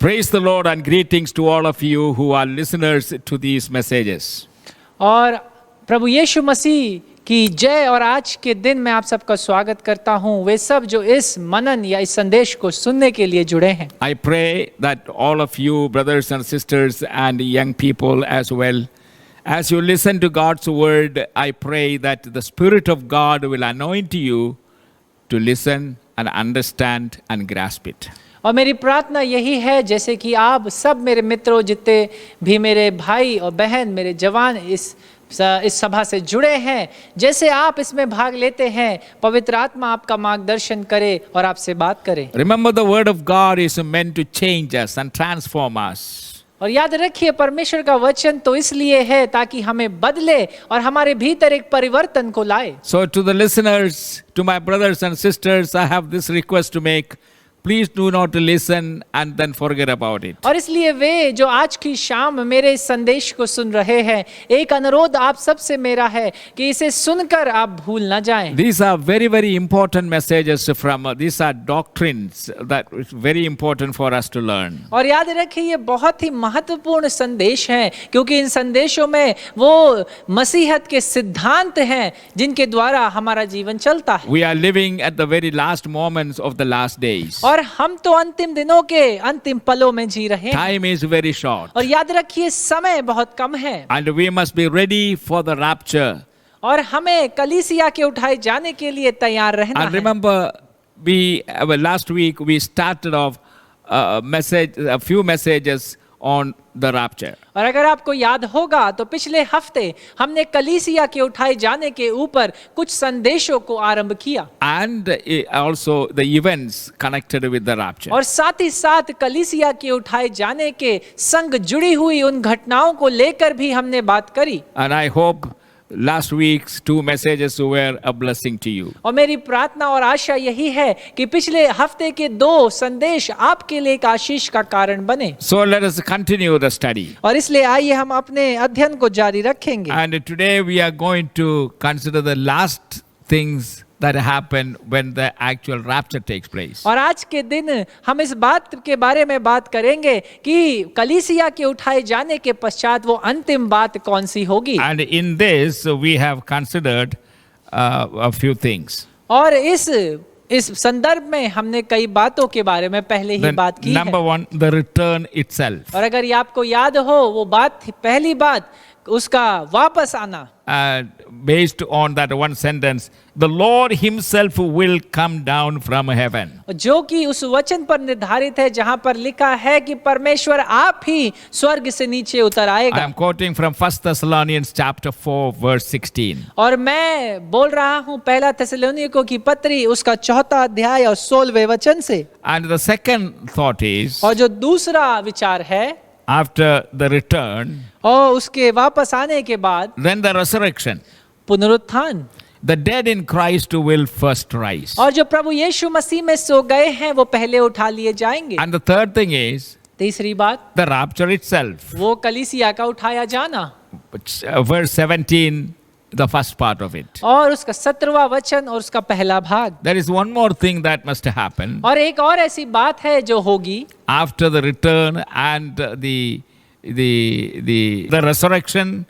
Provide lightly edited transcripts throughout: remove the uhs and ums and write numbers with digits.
Praise the Lord and greetings to all of you who are listeners to these messages. और प्रभु यीशु मसीह की जय और आज के दिन मैं आप सबका स्वागत करता हूं, वे सब जो इस मनन या इस संदेश को सुनने के लिए जुड़े हैं। I pray that all of you, brothers and sisters and young people as well, as you listen to God's word, I pray that the Spirit of God will anoint you to listen and understand and grasp it. और मेरी प्रार्थना यही है, जैसे कि आप सब मेरे मित्रों, जितने भी मेरे भाई और बहन, मेरे जवान इस सभा से जुड़े हैं, जैसे आप इसमें भाग लेते हैं, पवित्र आत्मा आपका मार्गदर्शन करे और आपसे बात करे। Remember, the word of God is meant to change us and transform us. और याद रखिए, परमेश्वर का वचन तो इसलिए है ताकि हमें बदले और हमारे भीतर एक परिवर्तन को लाए। So to the listeners, to my brothers and sisters, I have this request to make. Please do not listen and then forget about it. और इसलिए वे जो आज की शाम मेरे इस संदेश को सुन रहे हैं, एक अनुरोध आप सबसे मेरा है कि इसे सुनकर आप भूल न जाएं। These are very, very important messages from, these are doctrines that is very important for us to learn. और याद रखिए, ये बहुत ही महत्वपूर्ण संदेश हैं, क्योंकि इन संदेशों में वो मसीहत के सिद्धांत हैं जिनके द्वारा हमारा जीवन चलता है। We are living at the very last moments of the last days. और हम तो अंतिम दिनों के अंतिम पलों में जी रहे हैं। Time is very short. और याद रखिए, समय बहुत कम है। And we must be ready for the rapture. और हमें कलीसिया के उठाए जाने के लिए तैयार रहना And है। remember, last week we started off a few messages on the rapture. और अगर आपको याद होगा तो पिछले हफ्ते हमने कलीसिया के उठाए जाने के ऊपर कुछ संदेशों को आरंभ किया। And also the events connected with the rapture. और साथ ही साथ कलीसिया के उठाए जाने के संग जुड़ी हुई उन घटनाओं को लेकर भी हमने बात करी। And I hope last week's 2 messages were a blessing to you. और मेरी प्रार्थना और आशा यही है कि पिछले हफ्ते के 2 संदेश आपके लिए एक आशीष का कारण बने। So let us continue the study. और इसलिए आइए हम अपने अध्ययन को जारी रखेंगे। And today we are going to consider the last things that happen when the actual rapture takes place. और आज के दिन हम इस बात के बारे में बात करेंगे कि कलीसिया के उठाए जाने के पश्चात वो अंतिम बात कौन सी होगी। And in this we have considered a few things. और इस संदर्भ में हमने कई बातों के बारे में पहले ही बात की है। Number 1, the return itself. और अगर ये आपको याद हो, वो बात पहली बात उसका वापस आना। Based on that one sentence, the Lord himself will come down from heaven. जो कि उस वचन पर निर्धारित है जहां पर लिखा है कि परमेश्वर आप ही स्वर्ग से नीचे उतर आएगा। I am quoting from 1 Thessalonians chapter 4 verse 16. और मैं बोल रहा हूं पहला थिस्सलुनीकियों की पत्री उसका 4 अध्याय और 16वें वचन से। And the second thought is, और जो दूसरा विचार है, after the return, और उसके वापस आने के बाद, then the resurrection. पुनरुत्थान। The dead in Christ will first rise. और जो प्रभु यीशु मसीह में सो गए हैं वो पहले उठा लिए जाएंगे। And the third thing is, तीसरी बात, the rapture itself. वो कलीसिया का उठाया जाना। Verse 17, the first part of it. और उसका 17वां वचन और उसका पहला भाग। There is one more thing that must happen. और एक और ऐसी बात है जो होगी After the return and the resurrection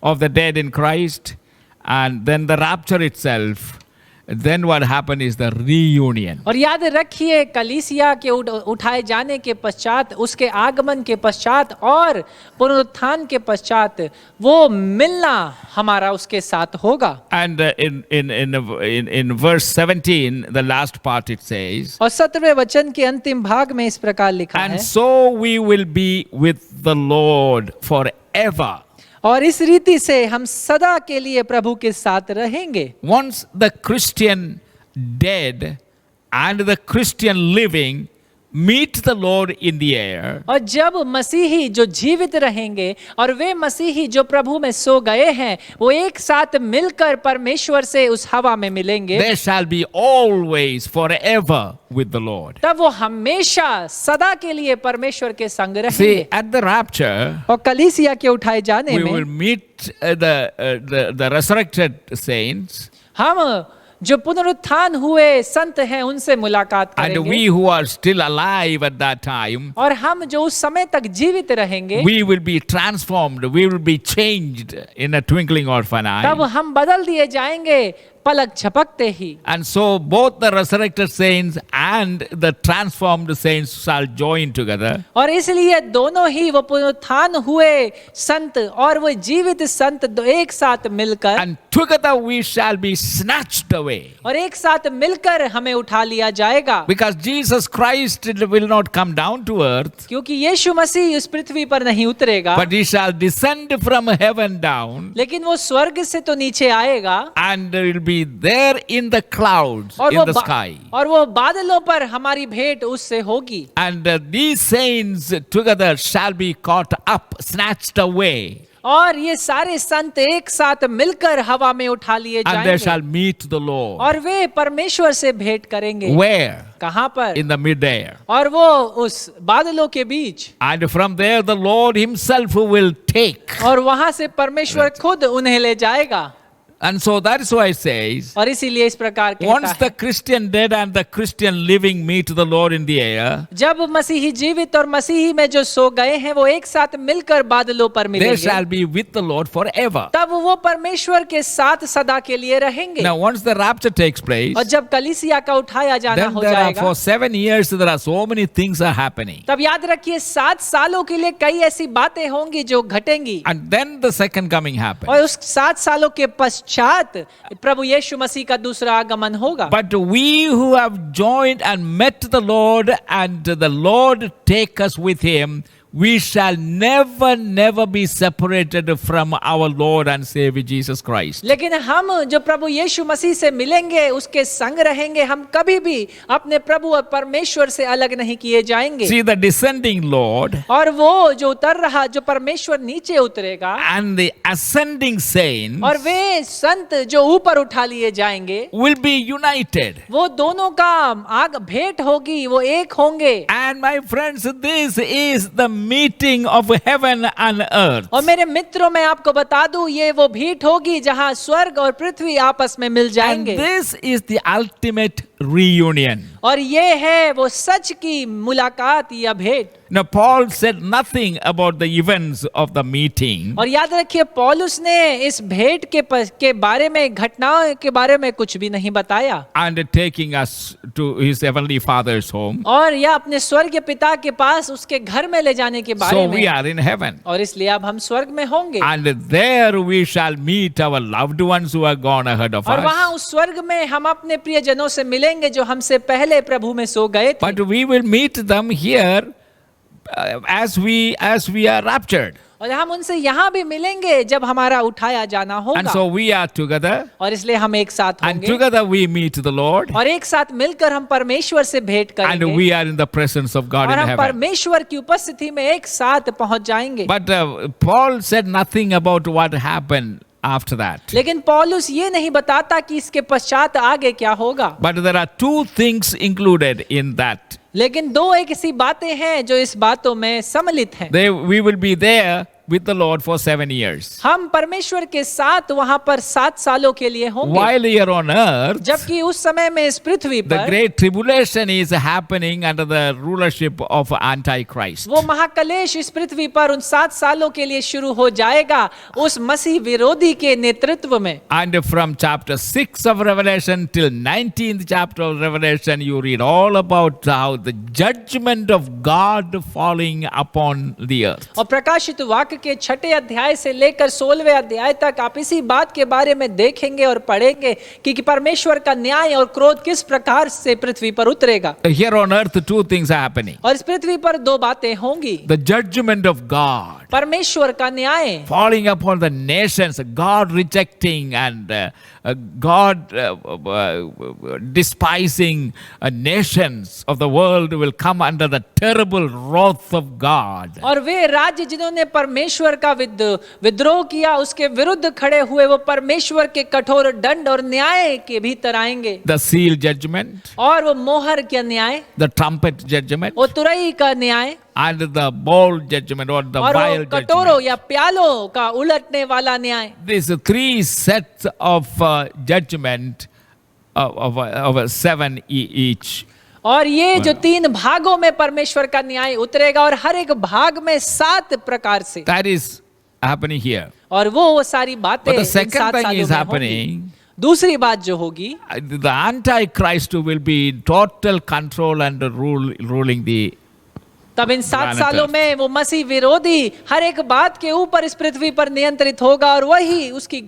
of the dead in Christ, and then the rapture itself, then what happened is the reunion. और याद रखिए, कलीसिया के उठाए जाने के पश्चात, उसके आगमन के पश्चात और पुनरुत्थान के पश्चात वो मिलना हमारा उसके साथ होगा। And in verse 17, the last part it says, और 17वें वचन के अंतिम भाग में इस प्रकार लिखा है, and so we will be with the Lord forever. और इस रीति से हम सदा के लिए प्रभु के साथ रहेंगे। Once the Christian dead and the Christian living meet the Lord in the air, और जब मसीही जो जीवित रहेंगे और वे मसीही जो प्रभु में सो गए हैं वो एक साथ मिलकर परमेश्वर से उस हवा में मिलेंगे, they shall be always forever with the Lord. तब वो हमेशा सदा के लिए परमेश्वर के संग See, रहेंगे। at the rapture, और कलीसिया के उठाए जाने we will में meet the resurrected saints, हम जो पुनरुत्थान हुए संत हैं उनसे मुलाकात And करेंगे, we who are still alive at that time, और हम जो उस समय तक जीवित रहेंगे, we will be transformed, we will be changed in a twinkling of an तब eye. हम बदल दिए जाएंगे पलक झपकते ही। And so both the resurrected saints and the transformed saints shall join together. और इसलिए दोनों ही वो पुनरुत्थान हुए संत और वो जीवित संत एक साथ मिलकर, And together we shall be snatched away. और एक साथ मिलकर हमें उठा लिया जाएगा, Because Jesus Christ will not come down to earth, क्योंकि यीशु मसीह इस पृथ्वी पर नहीं उतरेगा, but he shall descend from heaven down लेकिन वो स्वर्ग से तो नीचे आएगा, and will be there in the clouds और in the sky. और वो बादलों पर हमारी भेंट उससे होगी। And these saints together shall be caught up, snatched away, और ये सारे संत एक साथ मिलकर हवा में उठा लिए and they shall जाएंगे, meet the Lord. और वे परमेश्वर से भेंट करेंगे। Where? कहाँ पर? In the midair. और वो उस बादलों के बीच, And from there the Lord himself will take. और वहां से परमेश्वर खुद उन्हें ले जाएगा। And so that is why it says, और इसीलिए इस प्रकार once कहता the है, Christian dead and the Christian living meet the Lord in the air, जब मसीही जीवित और मसीही में जो सो गए हैं वो एक साथ मिलकर बादलों पर they मिलेंगे, shall be with the Lord forever. तब वो परमेश्वर के साथ सदा के लिए रहेंगे। Now once the rapture takes place, और जब कलीसिया का उठाया जाना then हो there are जाएगा, for 7 years there are so many things are happening. तब याद रखिए 7 सालों के लिए कई ऐसी बातें होंगी जो घटेंगी, And then the second coming happens. और उस 7 सालों के पश्चात प्रभु यीशु मसीह का दूसरा आगमन होगा। But we who have joined and met the Lord and the Lord take us with him, we shall never be separated from our Lord and Savior Jesus Christ. लेकिन हम जो प्रभु यीशु मसीह से मिलेंगे उसके संग रहेंगे, हम कभी भी अपने प्रभु और परमेश्वर से अलग नहीं किए जाएंगे। See, the descending Lord और वो जो उतर रहा, जो परमेश्वर नीचे उतरेगा, and the ascending saints और वे संत जो ऊपर उठा लिए जाएंगे, will be united. वो दोनों का आग भेंट होगी, वो एक होंगे। And my friends, this is the meeting of heaven and earth. और मेरे मित्रों, मैं आपको बता दूं, ये वो भेंट होगी जहां स्वर्ग और पृथ्वी आपस में मिल And जाएंगे। this is the ultimate reunion. और ये है वो सच की मुलाकात या भेंट। Now, Paul said nothing about the events of the meeting. और याद रखिए पौलुस ने इस भेंट के बारे में, घटनाओं के बारे में कुछ भी नहीं बताया। And taking us to his heavenly Father's home. और या अपने स्वर्गीय पिता के पास उसके घर में ले जाने के बारे So में। we are in heaven. और इसलिए अब हम स्वर्ग में होंगे। And there we shall meet our loved ones who are gone ahead of और वहां us. उस स्वर्ग में हम अपने प्रियजनों से मिलेंगे जो हमसे पहले प्रभु में सो गए थे। But we will meet them here as we are raptured. और हम उनसे यहाँ भी मिलेंगे जब हमारा उठाया जाना And होगा। so we are together. और इसलिए हम एक साथ And होंगे, together we meet the Lord. और एक साथ मिलकर हम परमेश्वर से भेंट And करेंगे, we are in the presence of God और in हम heaven. परमेश्वर की उपस्थिति में एक साथ पहुंच जाएंगे। But Paul said nothing about what happened after that. लेकिन पौलुस ये नहीं बताता कि इसके पश्चात आगे क्या होगा। But there are two things included in that. लेकिन दो एक ऐसी बातें हैं जो इस बातों में सम्मिलित हैं। We will be there with the Lord for 7 years. हम परमेश्वर के साथ वहां पर 7 सालों के लिए होंगे, While here on earth, जबकि उस समय में इस पृथ्वी the पर great tribulation is happening under the rulership of Antichrist. वो महाकलेश इस पृथ्वी पर उन 7 सालों के लिए शुरू हो जाएगा उस मसीह विरोधी के नेतृत्व में। And from chapter 6 of Revelation till 19th chapter of Revelation, you read all about how the judgment of God falling upon the earth. और प्रकाशित वाक्य के 6 अध्याय से लेकर 16वें अध्याय तक आप इसी बात के बारे में देखेंगे और पढ़ेंगे कि परमेश्वर का न्याय और क्रोध किस प्रकार से पृथ्वी पर उतरेगा। Here on earth, two things are happening. और इस पृथ्वी पर 2 बातें होंगी, The judgment of God परमेश्वर का न्याय falling upon the nations, God rejecting and God despising nations of the world will come under the terrible wrath of God. और वे राज्य जिन्होंने परमेश्वर का विद्रोह किया उसके विरुद्ध खड़े हुए वो परमेश्वर के कठोर दंड और न्याय के भीतर आएंगे। The seal judgment, और वो मोहर का न्याय, the trumpet judgment, वो तुरई का न्याय, and the bowl judgment or the और vial वो कटोरों judgment. या प्यालों का उलटने वाला न्याय। These 3 sets of judgment of 7 each. और ये जो 3 भागों में परमेश्वर का न्याय उतरेगा और हर एक भाग में 7 प्रकार से, That is happening here. और वो सारी बातें But the in second 7 thing सालों is में happening. होंगी। दूसरी बात जो होगी, The Antichrist will be in total control and ruling the. तब इन 7 planet सालों Earth. में वो मसीह विरोधी हर एक बात के ऊपर इस पृथ्वी पर नियंत्रित होगा और वही उसकी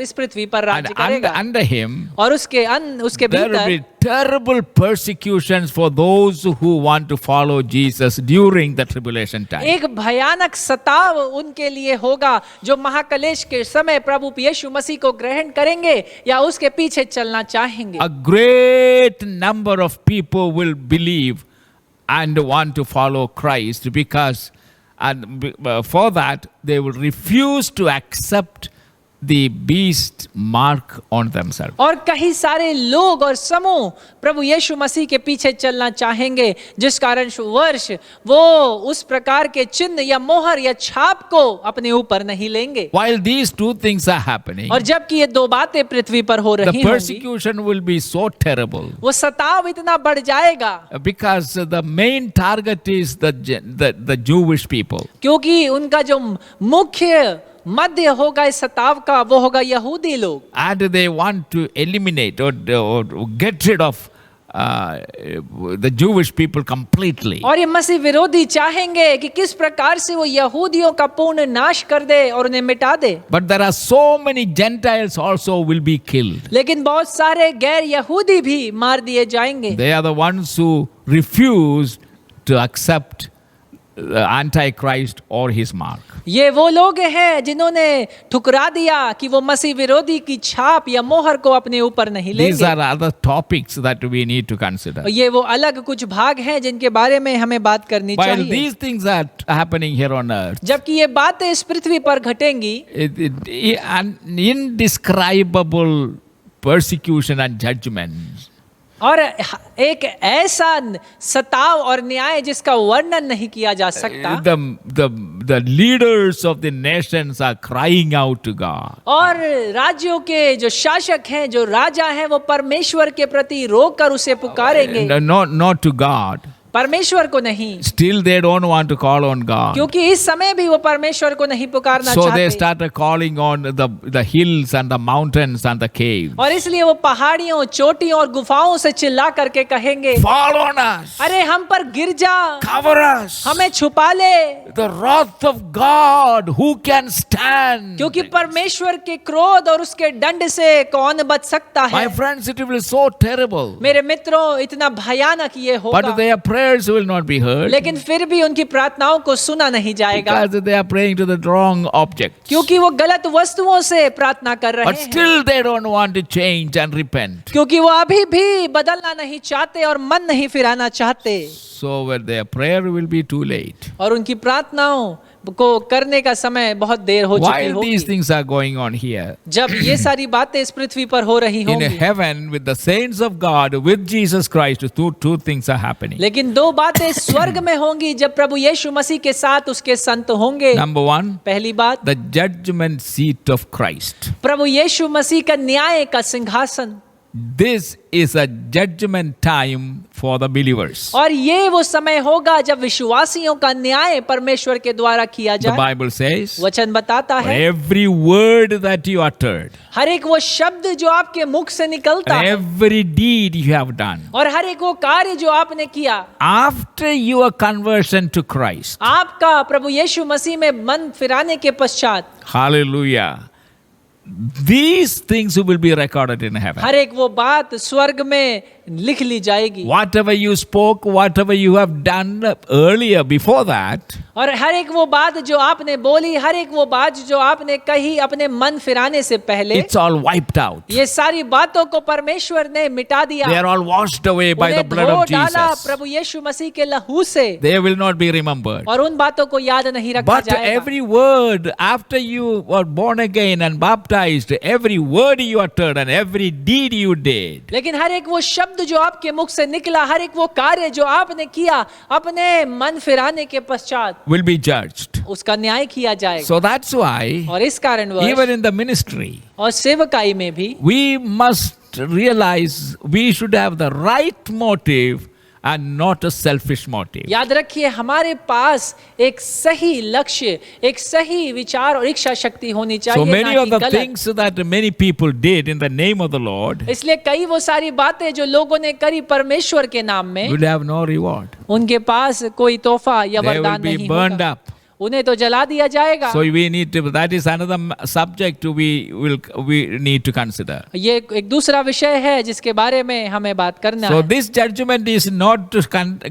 इस पृथ्वी पर And राज्य करेगा। under him, और उसके there will भीतर be terrible persecutions for those who want to follow Jesus during the tribulation time. एक भयानक सताव उनके लिए होगा जो महाकलेश के समय प्रभु यीशु मसीह को ग्रहण करेंगे या उसके पीछे चलना चाहेंगे। A great number of people will believe and want to follow Christ because for that they will refuse to accept the beast mark on themselves. और कई सारे लोग और समूह प्रभु यीशु मसीह के पीछे चलना चाहेंगे जिस कारण वर्ष वो उस प्रकार के चिन्ह या मोहर या छाप को अपने ऊपर नहीं लेंगे। While these two things are happening, और जबकि ये 2 बातें पृथ्वी पर हो the रही होंगी, persecution will be so terrible वो सताव इतना बढ़ जाएगा because the main target is the Jewish people. क्योंकि उनका जो मुख्य मध्य होगा इस सताव का वो होगा यहूदी लोग। And they want to eliminate or get rid of the Jewish people completely. और ये मसीह विरोधी चाहेंगे कि किस प्रकार से वो यहूदियों का पूर्ण नाश कर दे और उन्हें मिटा दे। But there are so many Gentiles also will be killed. लेकिन बहुत सारे गैर यहूदी भी मार दिए जाएंगे। They are the ones who refuse to accept the Antichrist or his mark. ये वो लोग हैं जिन्होंने ठुकरा दिया कि वो मसीह विरोधी की छाप या मोहर को अपने ऊपर नहीं These लेंगे। are other topics that we need to consider. और ये वो अलग कुछ भाग हैं जिनके बारे में हमें बात करनी While चाहिए। these things are happening here on earth, जबकि ये बातें इस पृथ्वी पर घटेंगी, an indescribable persecution and judgment और एक ऐसा सताव और न्याय जिसका वर्णन नहीं किया जा सकता। the leaders of the nations are crying out to God. और राज्यों के जो शासक हैं, जो राजा हैं, वो परमेश्वर के प्रति रोकर उसे पुकारेंगे। Not to God. परमेश्वर को नहीं, Still they don't want to call on God. क्योंकि इस समय भी वो परमेश्वर को नहीं पुकारना So they चाहते। started calling on the hills and the mountains and the caves. और इसलिए वो पहाड़ियों, चोटियों और गुफाओं से चिल्ला करके कहेंगे, Fall on us. अरे हम पर गिर जा, Cover us. हमें छुपा ले, The wrath of God, who can stand? क्योंकि परमेश्वर के क्रोध और उसके दंड से कौन बच सकता है। My friends, it will be so terrible. मेरे मित्रों, इतना भयानक ये होगा, But their prayers will not be heard लेकिन फिर भी उनकी प्रार्थनाओं को सुना नहीं जाएगा, because they are praying to the wrong objects. क्योंकि वो गलत वस्तुओं से प्रार्थना कर रहे But हैं। still they don't want to change and repent. क्योंकि वो अभी भी बदलना नहीं चाहते और मन नहीं फिराना चाहते, So where their prayer will be too late. और उनकी प्रार्थनाओं को करने का समय बहुत देर हो चुकी While होगी। these things are going on here, जब ये सारी बातें इस पृथ्वी पर हो रही in होंगी, heaven with the saints of God, with Jesus Christ, two things are happening. लेकिन 2 बातें स्वर्ग में होंगी जब प्रभु यीशु मसीह के साथ उसके संत होंगे। Number one, पहली बात, the judgment seat of Christ. प्रभु यीशु मसीह का न्याय का सिंहासन। This is a judgment time for the believers. और ये वो समय होगा जब विश्वासियों का न्याय परमेश्वर के द्वारा किया The जाए। Bible says, वचन बताता for है, every word that you uttered, हर एक वो शब्द जो आपके मुख से निकलता and है every deed you have done, और हर एक वो कार्य जो आपने किया, after your conversion to Christ, आपका प्रभु यीशु मसीह में मन फिराने के पश्चात, hallelujah, these things will be recorded in heaven. हर एक वो बात स्वर्ग में लिख ली जाएगी। Whatever you spoke, whatever you have done earlier, before that, और हर एक वो बात जो आपने बोली, हर एक वो बात जो आपने कही अपने मन फिराने से पहले, it's all wiped out. ये सारी बातों को परमेश्वर ने मिटा दिया। They are all washed away by the उन्हें blood धो of डाला Jesus. प्रभु यीशु मसीह के लहू से, They will not be remembered. और उन बातों को याद नहीं रखा But जाएगा। every word after you were born again and baptized, every word you uttered and every deed you did, लेकिन हर एक वो शब्द जो आपके मुख से निकला, हर एक वो कार्य जो आपने किया अपने मन फिराने के पश्चात, will be judged. उसका न्याय किया जाएगा। So that's why, और इस कारण even in the ministry, और सेवकाई में भी we must realize we should have the right motive and not a selfish motive. याद रखिए, हमारे पास एक सही लक्ष्य, एक सही विचार और इच्छा शक्ति होनी So चाहिए, many ना of कि the गलत। things that many people did in the name of the Lord इसलिए कई वो सारी बातें जो लोगों ने करी परमेश्वर के नाम में, will have no reward. उनके पास कोई तोहफा या They will वरदान be नहीं burned होगा, up. उन्हें तो जला दिया जाएगा। So we need to, that is another subject we need to consider. ये एक दूसरा विषय है जिसके बारे में हमें बात करना So है। this judgment is not to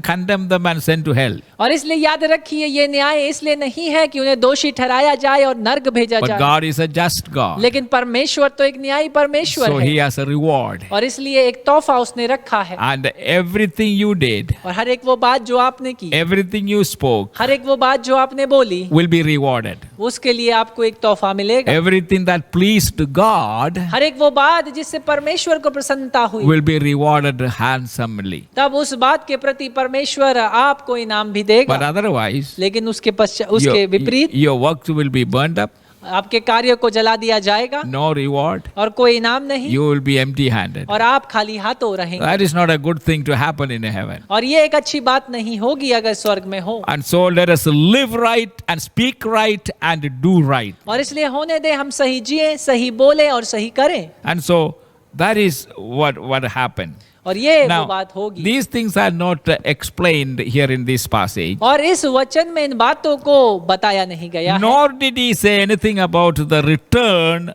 condemn them and send to hell. और इसलिए याद रखिए, ये न्याय इसलिए नहीं है कि उन्हें दोषी ठहराया जाए और नर्क भेजा But जाए, God is a just God. लेकिन परमेश्वर तो एक न्यायी परमेश्वर So He है, has a reward. और इसलिए एक तोहफा उसने रखा है। And everything you did, और हर एक वो बात जो आपने की, everything you spoke हर एक वो बात जो आपने बोली, will be rewarded. उसके लिए आपको एक तोहफा मिलेगा। Everything that pleased God हर एक वो बात जिससे परमेश्वर को प्रसन्नता हुई, will be rewarded handsomely. तब उस बात के प्रति परमेश्वर आपको इनाम भी देगा। But otherwise, लेकिन उसके पश्चात, उसके विपरीत your works will be burned up, आपके कार्यों को जला दिया जाएगा no reward. और कोई इनाम नहीं, You will be empty-handed. और आप खाली हाथों रहेंगे। That is not a good thing to happen in heaven. और ये एक अच्छी बात नहीं होगी अगर स्वर्ग में हो। And so let us live right and speak right and do right. और इसलिए होने दे हम सही जिए, सही बोले और सही करें। And so that is what happened. और ये वो Now, बात होगी। these things are not explained here in this passage. और इस वचन में इन बातों को बताया नहीं गया है। Nor did he say anything about the return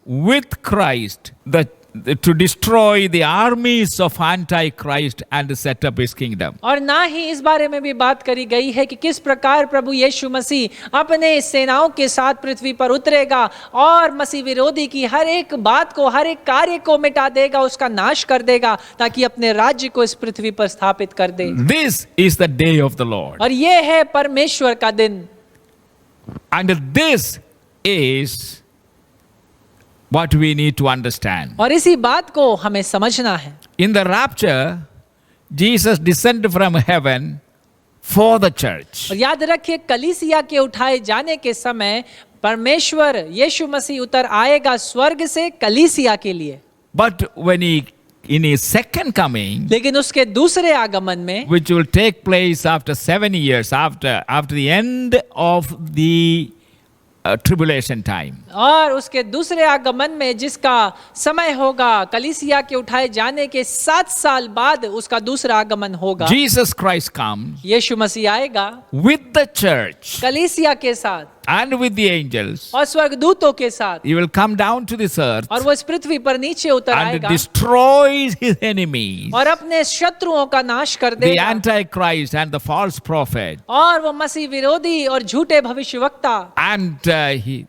with Christ, to destroy the armies of Antichrist and set up his kingdom. और ना ही इस बारे में भी बात करी गई है कि किस प्रकार प्रभु यीशु मसीह अपने सेनाओं के साथ पृथ्वी पर उतरेगा और मसीह विरोधी की हर एक बात को, हर एक कार्य को मिटा देगा, उसका नाश कर देगा, ताकि अपने राज्य को इस पृथ्वी पर स्थापित कर दे। This is the day of the Lord. और ये है परमेश्वर का दिन। And this is what we need to understand. और इसी बात को हमें समझना है। In the rapture, Jesus descended from heaven for the church. और याद रखिए, कलीसिया के उठाए जाने के समय परमेश्वर यीशु मसीह उतर आएगा स्वर्ग से कलीसिया के लिए। But when in his second coming, लेकिन उसके दूसरे आगमन में, which will take place after 7 years, after the end of the tribulation time, और उसके दूसरे आगमन में जिसका समय होगा कलीसिया के उठाए जाने के 7 साल बाद उसका दूसरा आगमन होगा। Jesus Christ comes यीशु मसीह आएगा with the church कलीसिया के साथ and with the angels. और स्वर्गदूतों के साथ, He will come down to this earth और वो इस पृथ्वी पर नीचे उतर and आएगा destroys his enemies, और अपने शत्रुओं का नाश कर the देगा, Antichrist and the false prophet, और वो मसीह विरोधी और झूठे भविष्यवक्ता and he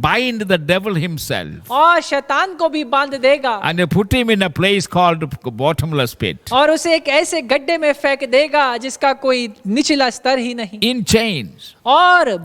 bind the devil himself और शैतान को भी बांध देगा and put him in a place called bottomless pit, और उसे एक ऐसे गड्ढे में फेंक देगा जिसका कोई निचला स्तर ही नहीं, in chains. और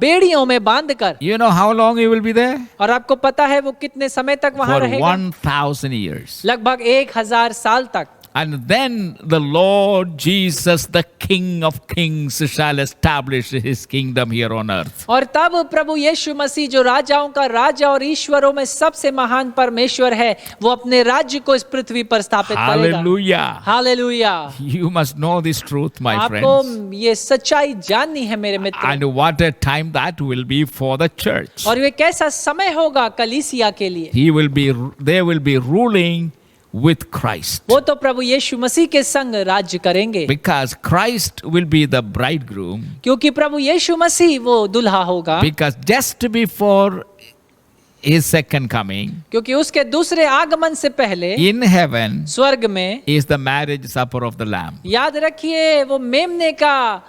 बेड़ियों में बांधकर। You know how long he will be there? और आपको पता है वो कितने समय तक वहां For रहेगा? 1,000 years. लगभग 1000 साल तक। And then the Lord Jesus, the King of Kings, shall establish his kingdom here on earth. और तब प्रभु यीशु मसीह जो राजाओं का राजा और ईश्वरों में सबसे महान परमेश्वर है, वो अपने राज्य को इस पृथ्वी पर स्थापित करेगा। Hallelujah. Hallelujah. You must know this truth, my आपको friends. ये सच्चाई जाननी है मेरे मित्र। And what a time that will be for the church. और ये कैसा समय होगा कलीसिया के लिए। They will be ruling with Christ. वो तो प्रभु यीशु मसीह के संग राज्य करेंगे, Because Christ will be the bridegroom. क्योंकि प्रभु यीशु मसीह वो दुल्हा होगा। Because just before his second coming, क्योंकि उसके दूसरे आगमन से पहले in heaven स्वर्ग में is the marriage supper of the Lamb. याद रखिए वो मेमने का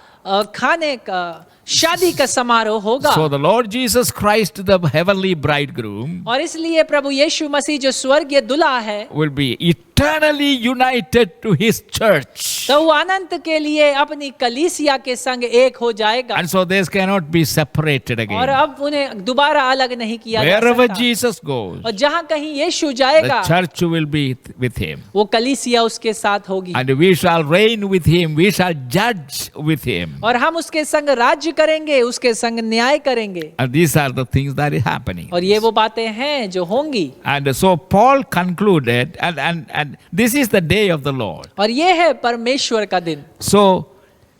खाने का शादी का समारोह होगा। So the Lord Jesus Christ, the heavenly bridegroom, और इसलिए प्रभु यीशु मसीह जो स्वर्गीय दुल्हा है, will be eternally united to his church. तो वो अनंत के लिए अपनी कलीसिया के संग एक हो जाएगा। And so this cannot be separated और again. अब उन्हें दोबारा अलग नहीं किया जा Wherever सकता। Jesus goes, और जहाँ कहीं यीशु जाएगा, the church will be with him. वो कलीसिया उसके साथ होगी, And we shall reign with him, we shall judge with him. और हम उसके संग राज्य राज्य करेंगे, उसके संग न्याय करेंगे। And these are the things that is happening. और ये वो बातें हैं जो होंगी। And so Paul concluded, and this is the day of the Lord. और ये है परमेश्वर का दिन। So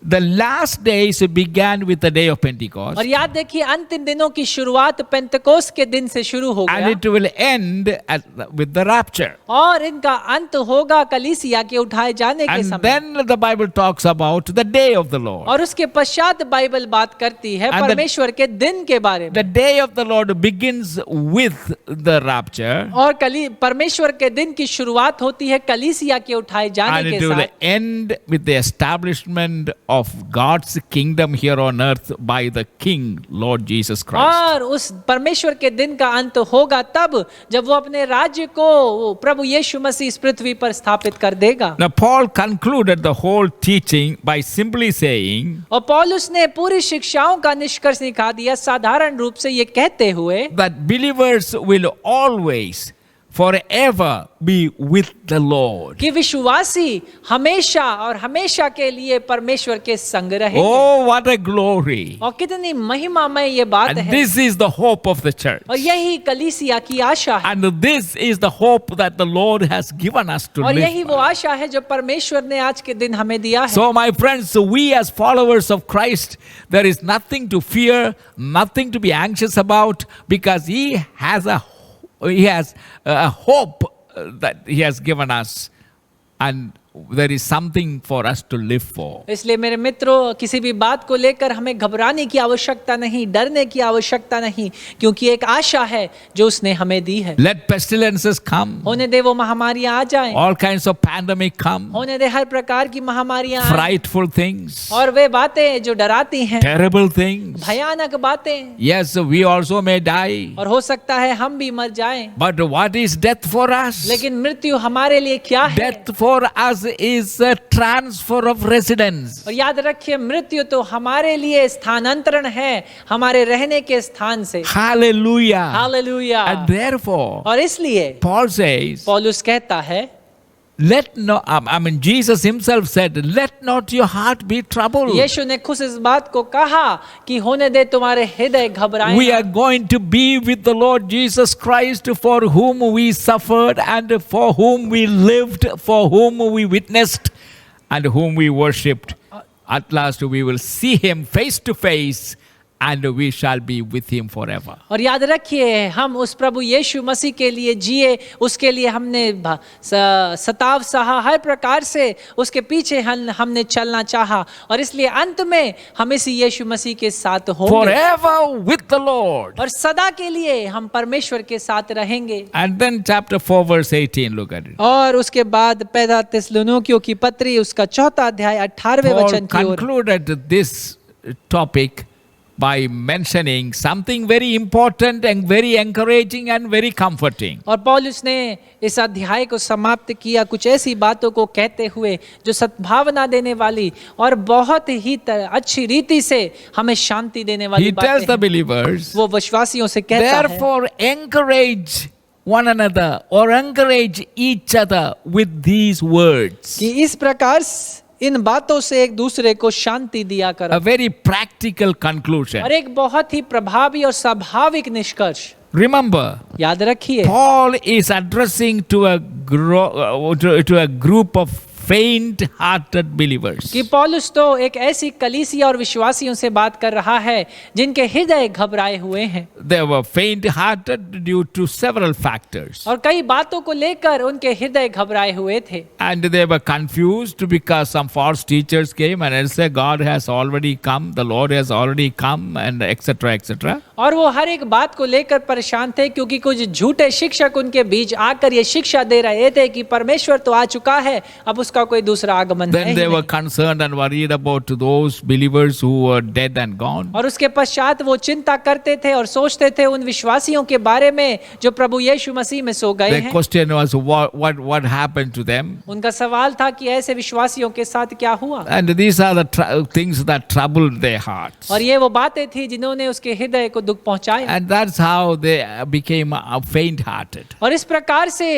the last days began with the day of Pentecost, और याद देखिए अंतिम दिनों की शुरुआत पेंतकोस्त के दिन से शुरू हो and गया it will end with the rapture. और इनका अंत होगा कलीसिया के उठाए जाने के And समय। then the Bible talks about the day of the Lord. और उसके पश्चात बाइबल बात करती है And the- परमेश्वर के दिन के बारे The में। day of the Lord begins with the rapture, और परमेश्वर के दिन की शुरुआत होती है कलीसिया के उठाए and जाने के it will साथ। end with the establishment of God's kingdom here on earth by the King, Lord Jesus Christ. और उस परमेश्वर के दिन का अंत होगा तब जब वो अपने राज्य को प्रभु यीशु मसीह इस पृथ्वी पर स्थापित कर देगा। Now, Paul concluded the whole teaching by simply saying और पौलुस ने पूरी शिक्षाओं का निष्कर्ष निकाल दिया साधारण रूप से ये कहते हुए that believers will always, forever be with the Lord. कि विश्वासी हमेशा और हमेशा के लिए परमेश्वर के संग रहेंगे। Oh, what a glory! और कितनी महिमामय ये बात And है। this is the hope of the church. और यही कलीसिया की आशा है। And this is the hope that the Lord has given us to और यही live. वो आशा है जो परमेश्वर ने आज के दिन हमें दिया है। So, my friends, we as followers of Christ, there is nothing to fear, nothing to be anxious about, because He has a hope that He has given us, and there is something for us to live for. इसलिए मेरे मित्रों किसी भी बात को लेकर हमें घबराने की आवश्यकता नहीं, डरने की आवश्यकता नहीं, क्योंकि एक आशा है जो उसने हमें दी है। Let pestilences come, होने दे वो महामारियां आ जाएं, all kinds of pandemic come, होने दे हर प्रकार की महामारियां आएं, frightful things, और वे बातें जो डराती हैं, terrible things. भयानक बातें, Yes, we also may die. और हो सकता है हम भी मर जाएं। But what is death for us? लेकिन मृत्यु हमारे लिए क्या है? Death for us is a transfer of residence. और याद रखिए मृत्यु तो हमारे लिए स्थानांतरण है हमारे रहने के स्थान से। Hallelujah. हालेलुया। And therefore, और इसलिए Paul says, पौलुस कहता है Jesus himself said, let not your heart be troubled. यीशु ने खुद इस बात को कहा कि होने दे तुम्हारे हृदय घबराए We ना। are going to be with the Lord Jesus Christ, for whom we suffered and for whom we lived, for whom we witnessed and whom we worshipped. At last we will see him face to face and we shall be with him forever. और याद रखिए हम उस प्रभु यीशु मसीह के लिए जिए, उसके लिए हमने सताव सहा, हर प्रकार से उसके पीछे हमने चलना चाहा, और इसलिए अंत में हम इसी यीशु मसीह के साथ होंगे। Forever with the Lord. और सदा के लिए हम परमेश्वर के साथ रहेंगे। And then chapter 4 verse 18, look at it. और उसके बाद पहला थिस्सलुनीकियों की पत्री उसका 4 अध्याय 18वें Paul वचन की ओर। concluded this topic by mentioning something very important and very encouraging and very comforting. और पौलुस ने इस अध्याय को समाप्त किया कुछ ऐसी बातों को कहते हुए जो सद्भावना देने वाली और बहुत ही अच्छी रीति से हमें शांति देने वाली He tells the बातें हैं। believers, वो विश्वासियों से कहता है therefore encourage one another or encourage each other with these words. कि इस प्रकार इन बातों से एक दूसरे को शांति दिया करो। A very practical conclusion. और एक बहुत ही प्रभावी और स्वाभाविक निष्कर्ष। Remember, याद रखिए Paul is addressing to a group of faint-hearted believers. कि पौलुस तो एक ऐसी कलीसिया और विश्वासियों से बात कर रहा है जिनके हृदय घबराए हुए हैं। They were faint-hearted due to several factors. और कई बातों को लेकर उनके हृदय घबराए हुए थे। And they were confused because some false teachers came and said, God has already come, the Lord has already come, and etc. etc. और वो हर एक बात को लेकर परेशान थे क्योंकि कुछ झूठे शिक्षक उनके बीच आकर ये शिक्षा दे रहे थे कि परमेश्वर तो आ चुका है, अब उसका कोई दूसरा आगमन Then they नहीं। were concerned and worried about those believers who were dead and gone. और उसके पश्चात वो चिंता करते थे और सोचते थे उन विश्वासियों के बारे में जो प्रभु यीशु मसीह में सो गए The हैं। question was, what happened to them? उनका सवाल था कि ऐसे विश्वासियों के साथ क्या हुआ। And these are the things that troubled their hearts. और ये वो बातें थी जिन्होंने उसके हृदय को दुख पहुंचाया। And that's how they became faint-hearted. और इस प्रकार से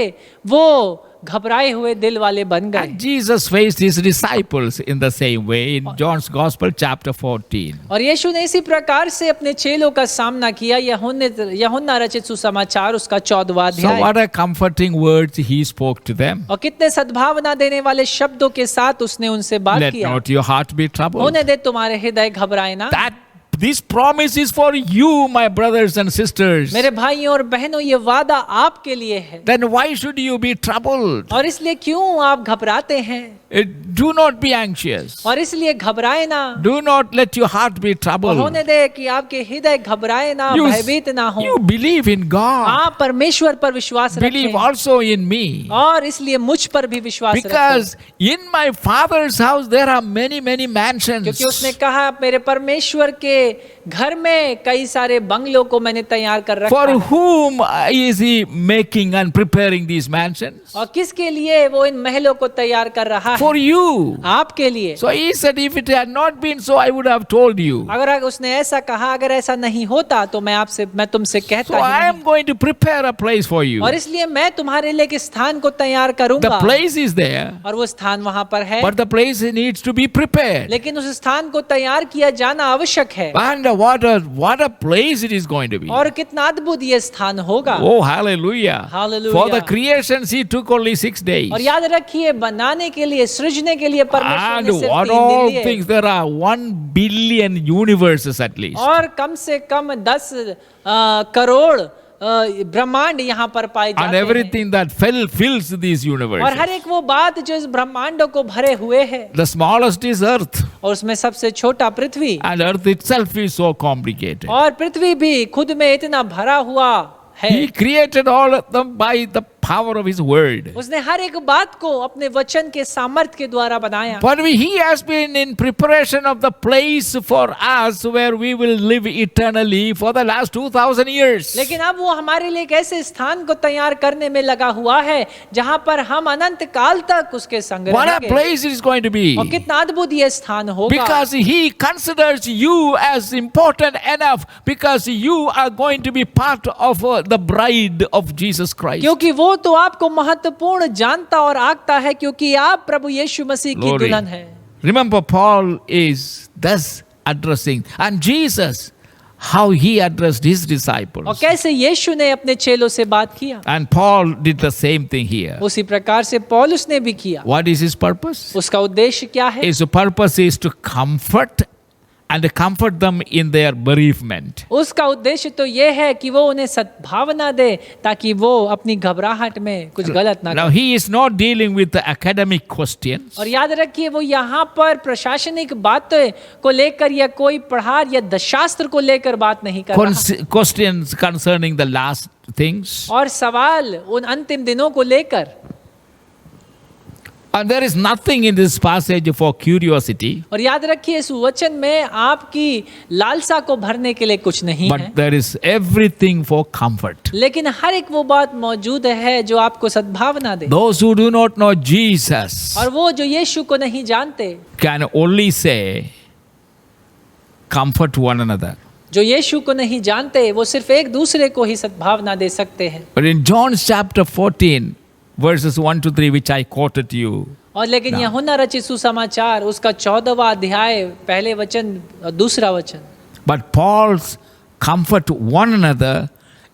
वो घबराए हुए दिल वाले बन गए। And Jesus faced his disciples in the same way in John's Gospel chapter 14. और यीशु ने इसी प्रकार से अपने चेलों का सामना किया। यूहन्ना रचित सुसमाचार उसका 14वां So अध्याय। what a comforting words he spoke to them. और कितने सद्भावना देने वाले शब्दों के साथ उसने उनसे बात Let किया। not your heart be troubled. होने दे तुम्हारे हृदय घबराए ना। That this promise is for you, my brothers and sisters. मेरे भाइयों और बहनों, ये वादा आपके लिए है। Then why should you be troubled? और इसलिए क्यों आप घबराते हैं? Do not be anxious. और इसलिए घबराए ना। Do not let your heart be और troubled. होने दे कि आपके हृदय घबराए ना, You, भयभीत ना हो। you believe in God. आप परमेश्वर पर विश्वास Believe रखें also in me. और इसलिए मुझ पर भी विश्वास रखें। Because in my Father's house there are many mansions. क्योंकि उसने कहा मेरे परमेश्वर के घर में कई सारे बंगलों को मैंने तैयार कर रखा For है। whom is he making and preparing these mansions? और किसके लिए वो इन महलों को तैयार कर रहा है? For you. आपके लिए। So he said, if it had not been so, I would have told you. अगर उसने ऐसा कहा, अगर ऐसा नहीं होता तो मैं तुमसे So कहता ही I नहीं। am going to prepare a place for you. और इसलिए मैं तुम्हारे लिए एक स्थान को तैयार करूंगा। The place is there, और वो स्थान वहां पर है, but the place needs to be prepared. लेकिन उस स्थान को तैयार किया जाना आवश्यक है। And what a place it is going to be. और कितना अद्भुत ये स्थान होगा। Oh, hallelujah. Hallelujah. For the creations he took only 6 days. और याद रखिए, बनाने के लिए, सृजने के लिए परमेश्वर And ने सिर्फ what 3 all दिन लिए। things, there are 1 billion universes at least. और कम से कम 10 करोड़ ब्रह्मांड यहाँ पर पाए And जाते हैं। everything that fills these और universes. हर एक वो बात जो इस ब्रह्मांडों को भरे हुए है। The smallest is earth. और उसमें सबसे छोटा पृथ्वी। And earth itself is so complicated. और पृथ्वी भी खुद में इतना भरा हुआ है। He created all of them by the power of his word. उसने हर एक बात को अपने वचन के सामर्थ्य के द्वारा बनाया। But he has been in preparation of the place for us where we will live eternally for the last 2000 years. लेकिन अब वो हमारे लिए एक ऐसे स्थान को तैयार करने में लगा हुआ है जहां पर हम अनंत काल तक उसके संग What a रहेंगे। place it is going to be. और कितना अद्भुत ये स्थान होगा। Because he considers you as important enough, because you are going to be part of the bride of Jesus Christ. क्योंकि वो तो आपको महत्वपूर्ण जानता और आंकता है, क्योंकि आप प्रभु यीशु मसीह की Glory. दुल्हन है। Remember, Paul is thus addressing, and Jesus, how he addressed his और disciples. कैसे यीशु ने अपने चेलों से बात किया, And Paul did the same thing here. उसी प्रकार से पौलुस ने भी किया। What is his purpose? उसका उद्देश्य क्या है? His purpose is to comfort them in their bereavement. उसका उद्देश्य तो यह है कि वो उन्हें सद्भावना दे, ताकि वो अपनी घबराहट में कुछ गलत ना Now, करे। he is not dealing with the academic questions. और याद रखिए, वो यहाँ पर प्रशासनिक बातों को लेकर या कोई पढ़ार या दशास्त्र को लेकर बात नहीं कर रहा, Questions concerning the last things. और सवाल उन अंतिम दिनों को लेकर। And there is nothing in this passage for curiosity, और याद रखिए, इस वचन में आपकी लालसा को भरने के लिए कुछ नहीं है, but there is everything for comfort. लेकिन हर एक वो बात मौजूद है जो आपको सद्भावना दे। Those who do not know Jesus और वो जो यीशु को नहीं जानते, can only say, comfort one another. जो यीशु को नहीं जानते, वो सिर्फ एक दूसरे को ही सद्भावना दे सकते हैं। But in John chapter 14, verses 1 to 3, which I quoted to you, और लेकिन यूहन्ना रचित सुसमाचार उसका 14वां अध्याय, पहले वचन और दूसरा वचन। but Paul's comfort one another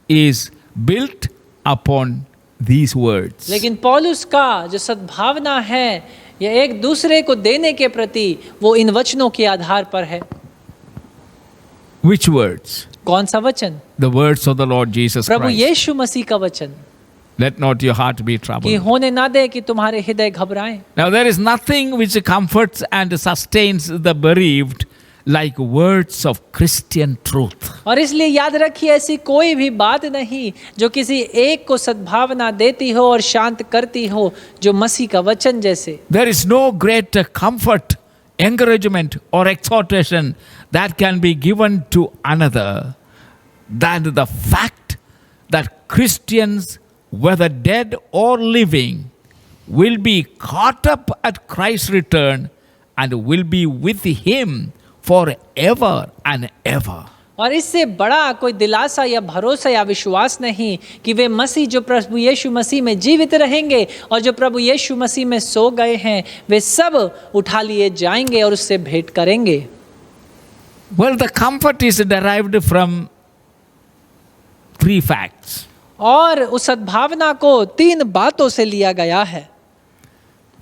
is built upon these words. लेकिन पौलुस का जो सद्भावना है, यह एक दूसरे को देने के प्रति, वो इन वचनों के आधार पर है। Which words? कौन सा वचन? The words of the Lord Jesus Prabhu Christ. यीशु मसीह का वचन, Let not your heart be कि troubled. होने ना दे कि तुम्हारे हृदय घबराएं। Now there is nothing which comforts and sustains the bereaved like words of Christian truth. और इसलिए याद रखिए, ऐसी कोई भी बात नहीं जो किसी एक को सद्भावना देती हो और शांत करती हो, जो मसीह का वचन जैसे। There is no greater comfort, encouragement or exhortation that can be given to another than the fact that Christians, whether dead or living, will be caught up at Christ's return and will be with him forever and ever. और इससे बड़ा कोई दिलासा या भरोसा या विश्वास नहीं कि वे मसीह जो प्रभु यीशु मसीह में जीवित रहेंगे और जो प्रभु यीशु मसीह में सो गए हैं वे सब उठा लिए जाएंगे और उससे भेंट करेंगे। Well, the comfort is derived from 3 facts. और उस सद्भावना को 3 बातों से लिया गया है।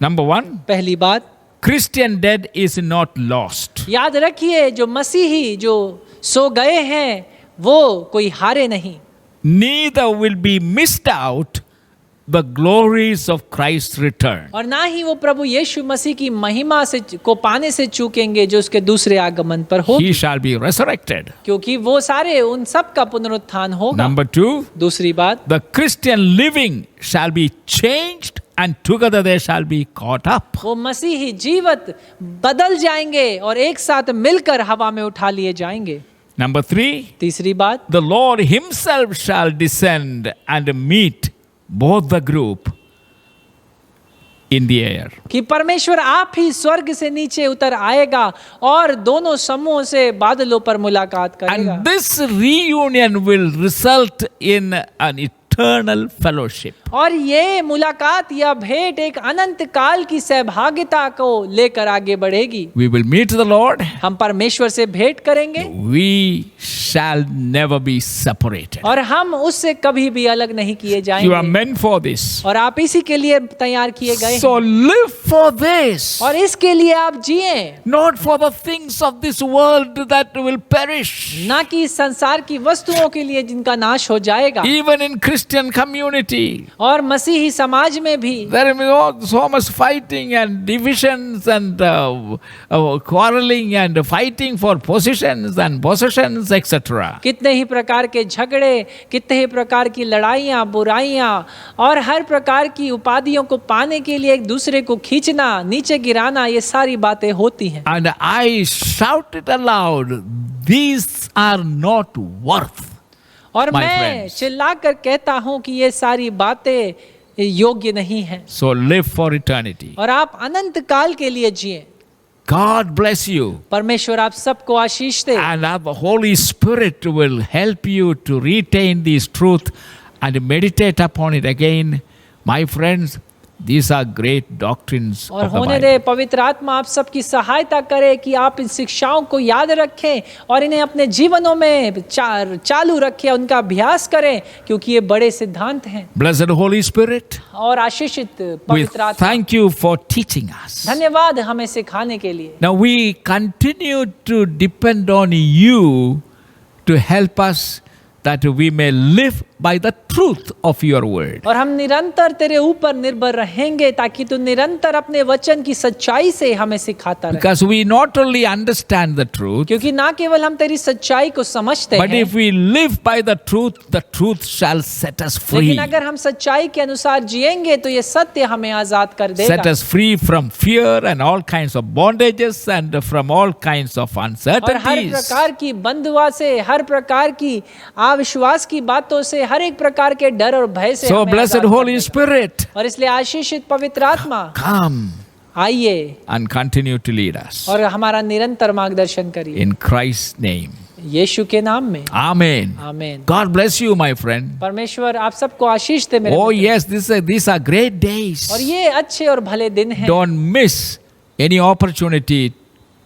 Number 1, पहली बात, Christian dead is not lost. याद रखिए जो मसीही जो सो गए हैं वो कोई हारे नहीं, Neither will be missed out the glories of Christ's return. और ना ही वो प्रभु यीशु मसीह की महिमा से को पाने से चूकेंगे जो उसके दूसरे आगमन पर हो, He shall be resurrected. क्योंकि वो सारे उन सब का पुनरुत्थान होगा। Number 2, दूसरी बात, the Christian living shall be changed and together they shall be caught up. वो मसीही जीवित बदल जाएंगे और एक साथ मिलकर हवा में उठा लिए जाएंगे। Number 3, तीसरी बात, the Lord himself shall descend and meet both the group in the air. कि परमेश्वर आप ही स्वर्ग से नीचे उतर आएगा और दोनों समूहों से बादलों पर मुलाकात करेगा। And this reunion will result in an eternal fellowship. और ये मुलाकात या भेंट एक अनंत काल की सहभागिता को लेकर आगे बढ़ेगी। We will meet the Lord. हम परमेश्वर से भेंट करेंगे We shall never be separated. और हम उससे कभी भी अलग नहीं किए You are जाएंगे। meant for this. और आप इसी के लिए तैयार किए गए So हैं live for this. और इसके लिए आप जिए, Not for the things of this world that will perish. ना कि इस संसार की वस्तुओं के लिए जिनका नाश हो जाएगा। Even in Christian community, और मसीही समाज में भी there is so much fighting and divisions and quarreling and fighting for positions and possessions, etc. कितने ही प्रकार के झगड़े, कितने ही प्रकार की लड़ाइयाँ, बुराइयाँ और हर प्रकार की उपाधियों को पाने के लिए एक दूसरे को खींचना, नीचे गिराना, ये सारी बातें होती हैं। And I shout it aloud, these are not worth. और My मैं friends. चिल्लाकर कहता हूँ कि ये सारी बातें योग्य नहीं है So live for eternity. और आप अनंत काल के लिए जिए। God bless you. परमेश्वर आप सबको आशीष दे And the Holy Spirit will help you to retain this truth and meditate upon it again. My friends, these are great doctrines और of the होने Bible. दे पवित्र आत्मा आप सबकी सहायता करे कि आप इन शिक्षाओं को याद रखें और इन्हें अपने जीवनों में चालू रखें, उनका अभ्यास करें, क्योंकि ये बड़े सिद्धांत हैं। Blessed Holy Spirit, और आशीषित we पवित्र आत्मा, thank you for teaching us. धन्यवाद हमें सिखाने के लिए। Now we continue to depend on you to help us that we may live by the truth of your word. और हम निरंतर तेरे ऊपर निर्भर रहेंगे ताकि तू निरंतर अपने वचन की सच्चाई से हमें सिखाता रहे। Because we not only understand the truth, क्योंकि ना केवल हम तेरी सच्चाई को समझते but हैं, if we live by the truth shall set us free. लेकिन अगर हम सच्चाई के अनुसार जिएंगे तो ये सत्य हमें आजाद कर Set देगा us free from fear and all kinds of bondages and from all kinds of और हर uncertainties. प्रकार की बंधुआ से, हर प्रकार की अविश्वास की बातों से, हर एक प्रकार के डर और भय से So हमें blessed आजाद कर Holy देगा। Spirit, और इसलिए आशीषित पवित्र आत्मा come आइए and continue to lead us. और हमारा निरंतर मार्गदर्शन करिए In Christ's name. यीशु के नाम में, Amen. आमीन। God bless you, my friend. परमेश्वर आप सबको आशीष दे मेरे Oh Mitra. yes, these are great days. और ये अच्छे और भले दिन हैं। Don't miss any opportunity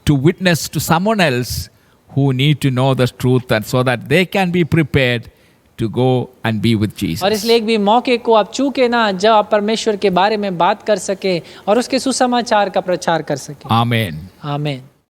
to witness to someone else who need to know the truth and so that they can be prepared to go and be with Jesus. और इसलिए एक भी मौके को आप चूके ना जब आप परमेश्वर के बारे में बात कर सके और उसके सुसमाचार का प्रचार कर सके। Amen. आमीन।